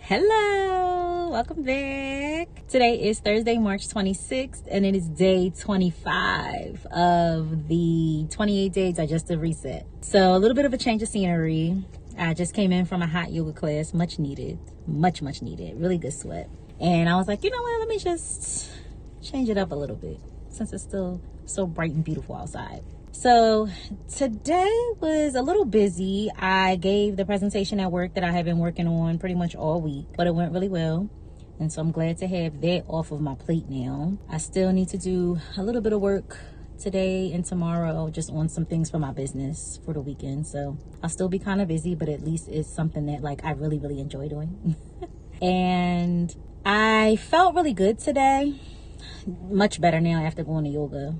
Hello, welcome back. Today is Thursday, March 26th, and it is day 25 of the 28-day digestive reset. So a little bit of a change of scenery. I just came in from a hot yoga class, much needed, much needed, really good sweat. And I was like, you know what, let me just change it up a little bit since it's still so bright and beautiful outside. So today was a little busy. I gave the presentation at work that I have been working on pretty much all week, but it went really well. And so I'm glad to have that off of my plate now. I still need to do a little bit of work today and tomorrow just on some things for my business for the weekend. So I'll still be kind of busy, but at least it's something that I really enjoy doing. And I felt really good today. Much better now after going to yoga.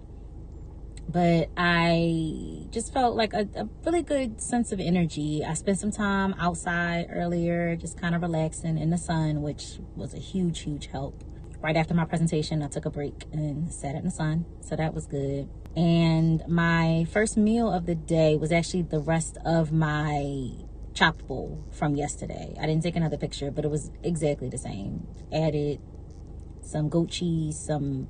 But I just felt like a really good sense of energy. I spent some time outside earlier, just kind of relaxing in the sun, which was a huge help. Right after my presentation, I took a break and sat in the sun, so that was good. And my first meal of the day was actually the rest of my chopped bowl from yesterday. I didn't take another picture, but it was exactly the same. Added some goat cheese, some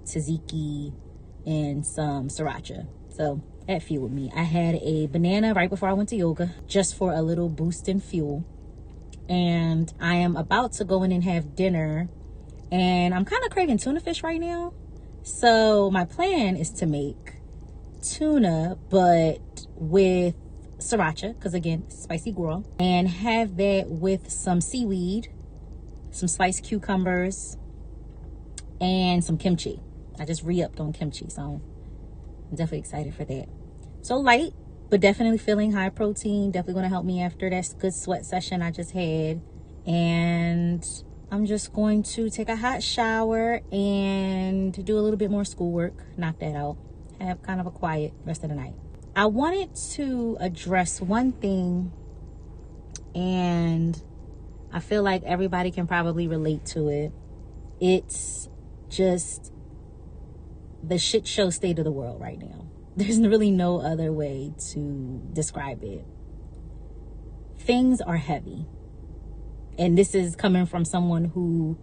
tzatziki, and some sriracha. So that fueled me. I had a banana right before I went to yoga just for a little boost in fuel. And I am about to go in and have dinner. And I'm kind of craving tuna fish right now. So my plan is to make tuna, but with sriracha, because again, spicy girl. And have that with some seaweed, some sliced cucumbers, and some kimchi. I just re-upped on kimchi, so I'm definitely excited for that. So light, but definitely feeling high protein. Definitely going to help me after that good sweat session I just had. And I'm just going to take a hot shower and do a little bit more schoolwork. Knock that out. Have kind of a quiet rest of the night. I wanted to address one thing, and I feel like everybody can probably relate to it. It's just the shit show state of the world right now. There's really no other way to describe it. Things are heavy. And this is coming from someone who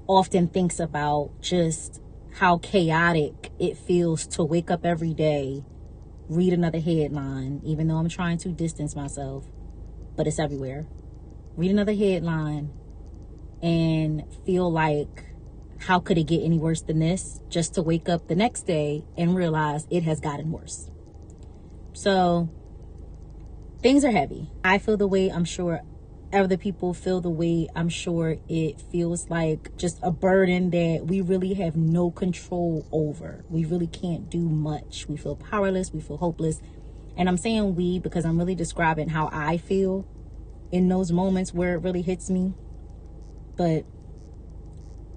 often thinks about just how chaotic it feels to wake up every day, read another headline, even though I'm trying to distance myself, but it's everywhere. Read another headline and feel like, how could it get any worse than this? Just to wake up the next day and realize it has gotten worse. So things are heavy. I feel the way, I'm sure other people feel the way. I'm sure it feels like just a burden that we really have no control over. We really can't do much. We feel powerless. We feel hopeless. And I'm saying we because I'm really describing how I feel in those moments where it really hits me. But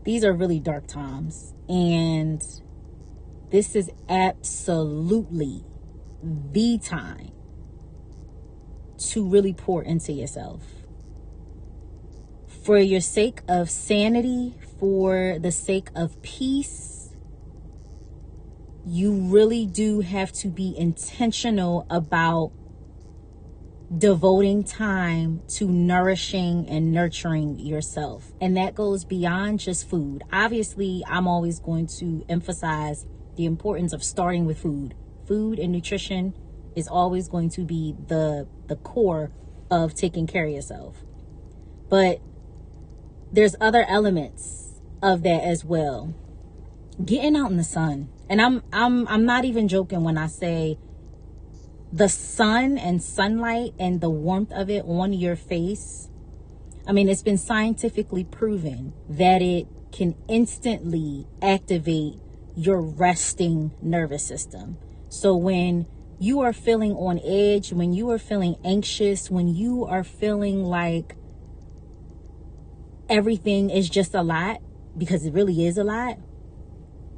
these are really dark times, and this is absolutely the time to really pour into yourself. For your sake of sanity, for the sake of peace, you really do have to be intentional about devoting time to nourishing and nurturing yourself. And that goes beyond just food. Obviously, I'm always going to emphasize the importance of starting with food. Food and nutrition is always going to be the core of taking care of yourself. But there's other elements of that as well. Getting out in the sun. And I'm not even joking when I say the sun and sunlight and the warmth of it on your face. I mean, it's been scientifically proven that it can instantly activate your resting nervous system. So when you are feeling on edge, when you are feeling anxious, when you are feeling like everything is just a lot, because it really is a lot,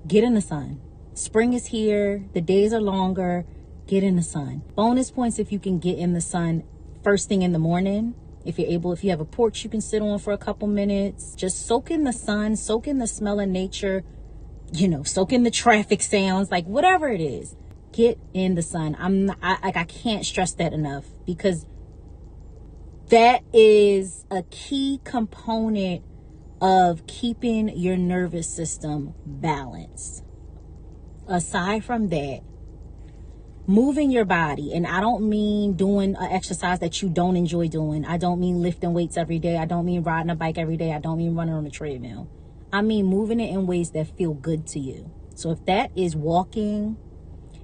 get in the sun. Spring is here. The days are longer. Get in the sun. Bonus points if you can get in the sun first thing in the morning. If you're able, if you have a porch you can sit on for a couple minutes, just soak in the sun, soak in the smell of nature, soak in the traffic sounds, like whatever it is. Get in the sun. I can't stress that enough, because That is a key component of keeping your nervous system balanced. Aside from that, moving your body, and I don't mean doing an exercise that you don't enjoy doing. I don't mean lifting weights every day. I don't mean riding a bike every day. I don't mean running on a treadmill. I mean moving it in ways that feel good to you. So if that is walking,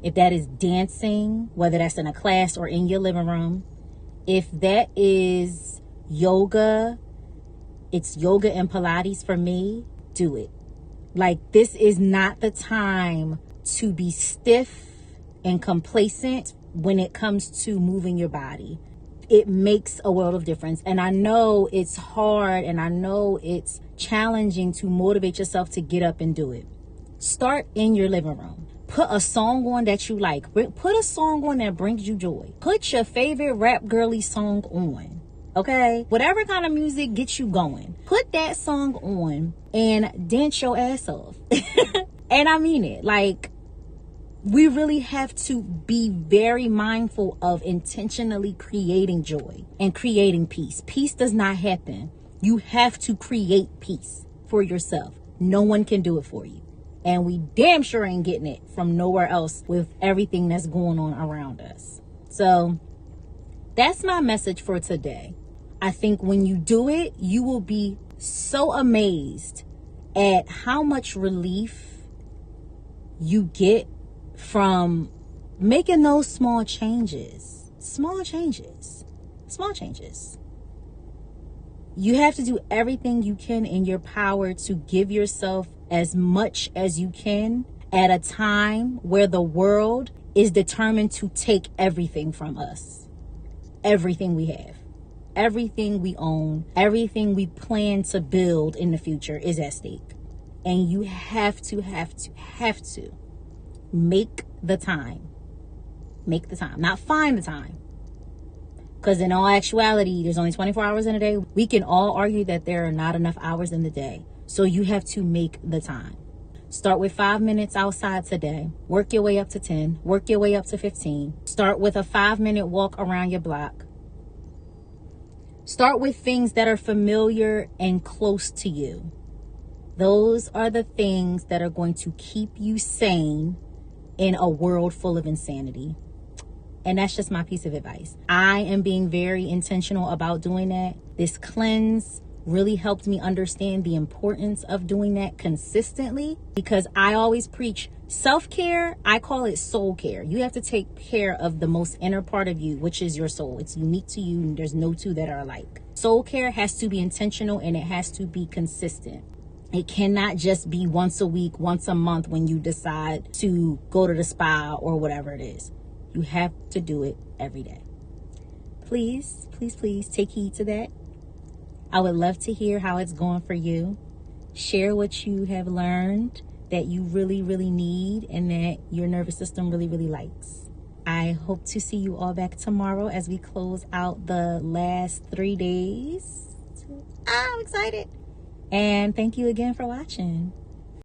if that is dancing, whether that's in a class or in your living room, if that is yoga, it's yoga and Pilates for me, do it. Like, this is not the time to be stiff and complacent when it comes to moving your body. It makes a world of difference. And I know it's hard and I know it's challenging to motivate yourself to get up and do it. Start in your living room. Put a song on that you like. Put a song on that brings you joy. Put your favorite rap girly song on. Okay? Whatever kind of music gets you going. Put that song on and dance your ass off. And I mean it. Like, we really have to be very mindful of intentionally creating joy and creating peace. Peace does not happen. You have to create peace for yourself. No one can do it for you. And we damn sure ain't getting it from nowhere else with everything that's going on around us. So that's my message for today. I think when you do it, you will be so amazed at how much relief you get from making those small changes. You have to do everything you can in your power to give yourself as much as you can at a time where the world is determined to take everything from us. Everything we have, everything we own, everything we plan to build in the future is at stake. And you have to make the time. Make the time, not find the time. Because in all actuality, there's only 24 hours in a day. We can all argue that there are not enough hours in the day. So you have to make the time. Start with 5 minutes outside today. Work your way up to 10. Work your way up to 15. Start with a 5-minute walk around your block. Start with things that are familiar and close to you. Those are the things that are going to keep you sane in a world full of insanity. And that's just my piece of advice. I am being very intentional about doing that. This cleanse really helped me understand the importance of doing that consistently, because I always preach self-care. I call it soul care. You have to take care of the most inner part of you, which is your soul. It's unique to you, and there's no two that are alike. Soul care has to be intentional, and it has to be consistent. It cannot just be once a week, once a month when you decide to go to the spa or whatever it is. You have to do it every day. Please, please, please take heed to that. I would love to hear how it's going for you. Share what you have learned that you really, really need and that your nervous system really, really likes. I hope to see you all back tomorrow as we close out the last 3 days. I'm excited. And thank you again for watching.